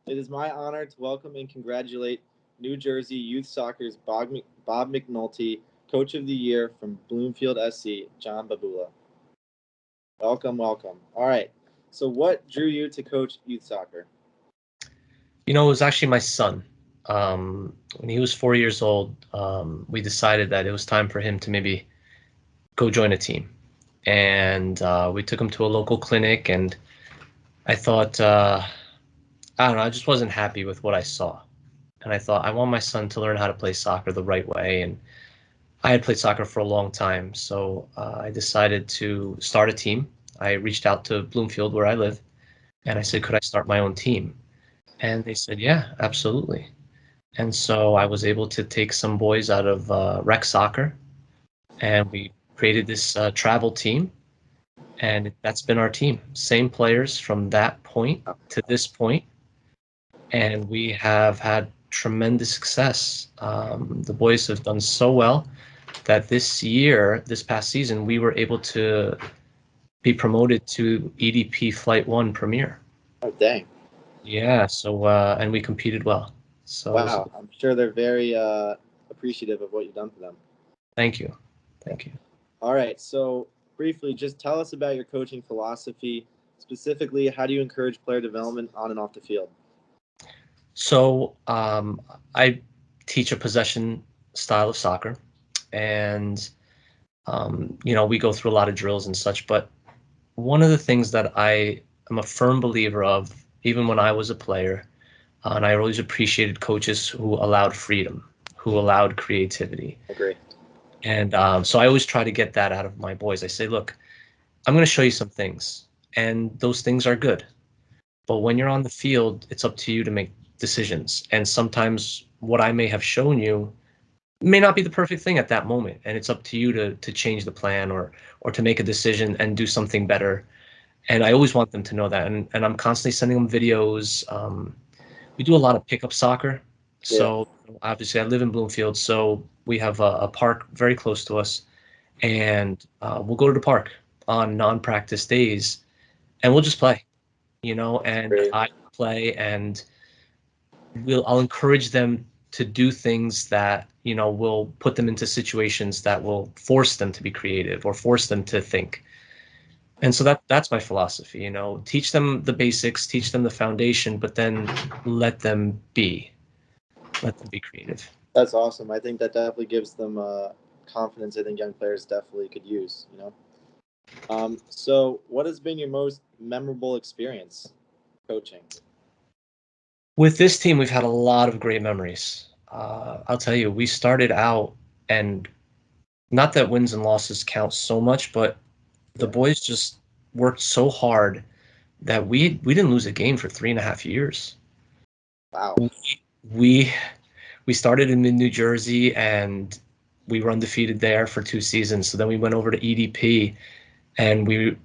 It is my honor to welcome and congratulate New Jersey Youth Soccer's Bob McNulty Coach of the Year from Bloomfield SC, John Babula. Welcome, welcome. All right. So what drew you to coach youth soccer? You know, it was actually my son. When he was 4 years old, we decided that it was time for him to maybe go join a team. And we took him to a local clinic, and I thought, I don't know, I just wasn't happy with what I saw. And I thought, I want my son to learn how to play soccer the right way. And I had played soccer for a long time, so I decided to start a team. I reached out to Bloomfield, where I live, and I said, could I start my own team? And they said, yeah, absolutely. And so I was able to take some boys out of rec soccer, and we created this travel team, and that's been our team. Same players from that point to this point, and we have had tremendous success. The boys have done so well that this past season, we were able to be promoted to EDP Flight 1 Premier. Oh, dang. Yeah, so and we competed well. So wow, I'm sure they're very appreciative of what you've done for them. Thank you. All right, so briefly, just tell us about your coaching philosophy. Specifically, how do you encourage player development on and off the field? So I teach a possession style of soccer, and we go through a lot of drills and such, but one of the things that I am a firm believer of, even when I was a player, and I always appreciated coaches who allowed freedom, who allowed creativity. Agree. And so I always try to get that out of my boys. I say, look, I'm going to show you some things, and those things are good. But when you're on the field, it's up to you to make decisions. And sometimes what I may have shown you may not be the perfect thing at that moment, and it's up to you to change the plan or to make a decision and do something better. And I always want them to know that, and I'm constantly sending them videos. We do a lot of pickup soccer. So obviously I live in Bloomfield, so we have a park very close to us, and we'll go to the park on non-practice days, and we'll just play, and Great. I play, and I'll encourage them to do things that, will put them into situations that will force them to be creative or force them to think. And so that's my philosophy, teach them the basics, teach them the foundation, but then let them be creative. That's awesome. I think that definitely gives them confidence I think young players definitely could use, So what has been your most memorable experience coaching? With this team, we've had a lot of great memories. I'll tell you, we started out, and not that wins and losses count so much, but the boys just worked so hard that we didn't lose a game for 3.5 years. Wow. We started in New Jersey, and we were undefeated there for 2 seasons. So then we went over to EDP, and we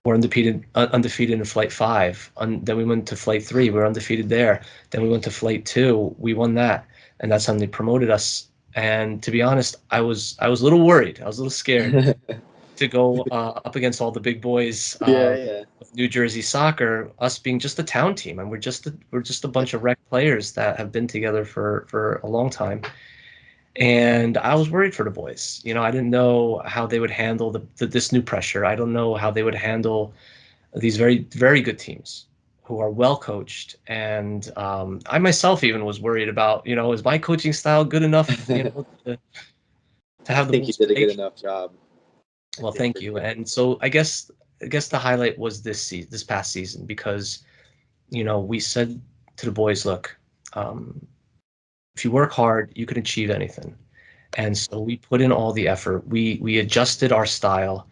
were undefeated in Flight 5. Then we went to Flight 3. We were undefeated there. Then we went to Flight 2. We won that, and that's how they promoted us. And to be honest, I was a little worried. I was a little scared to go up against all the big boys of New Jersey soccer, us being just a town team, and we're just a bunch of rec players that have been together for a long time. And I was worried for the boys. I didn't know how they would handle this new pressure. I don't know how they would handle these very, very good teams who are well coached. And I myself even was worried about, is my coaching style good enough, to have the I think you did a good enough job. Well, thank you. And so I guess the highlight was this past season, because, we said to the boys, look, if you work hard, you can achieve anything. And so we put in all the effort. We adjusted our style.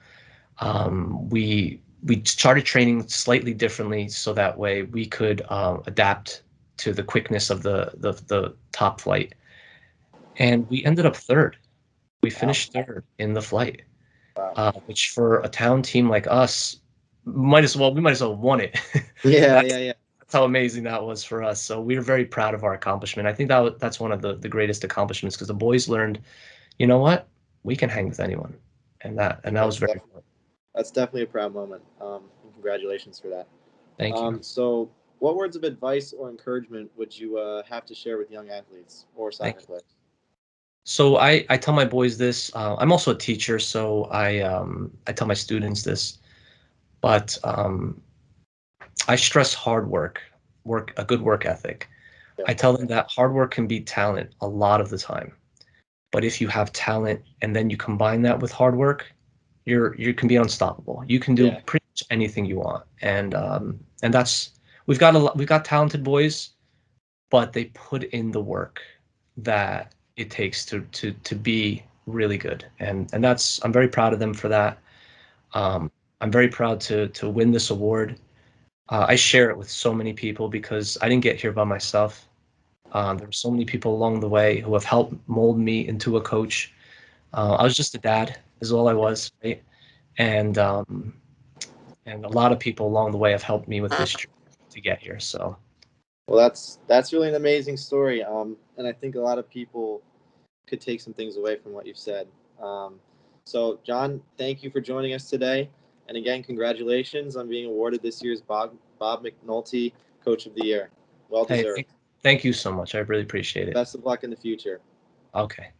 We started training slightly differently, so that way we could adapt to the quickness of the top flight. And we ended up third. We finished third in the flight. Wow. Which for a town team like us, we might as well have won it. Yeah. That's how amazing that was for us. So we were very proud of our accomplishment. I think that's one of the greatest accomplishments, because the boys learned, you know what, we can hang with anyone, and that was very important. That's definitely a proud moment. Congratulations for that. Thank you. So, what words of advice or encouragement would you have to share with young athletes or soccer players? So I tell my boys this. I'm also a teacher, so I tell my students this. But I stress hard work, a good work ethic. Yeah. I tell them that hard work can beat talent a lot of the time. But if you have talent and then you combine that with hard work, you can be unstoppable. You can do pretty much anything you want. And that's we've got talented boys, but they put in the work that it takes to be really good. And that's I'm very proud of them for that. I'm very proud to win this award. I share it with so many people because I didn't get here by myself. There were so many people along the way who have helped mold me into a coach. I was just a dad, is all I was, right? And a lot of people along the way have helped me with this journey to get here. So, well, that's really an amazing story. And I think a lot of people could take some things away from what you've said. So, John, thank you for joining us today. And again, congratulations on being awarded this year's Bob McNulty Coach of the Year. Well deserved. Hey, thank you so much. I really appreciate it. Best of luck in the future. Okay.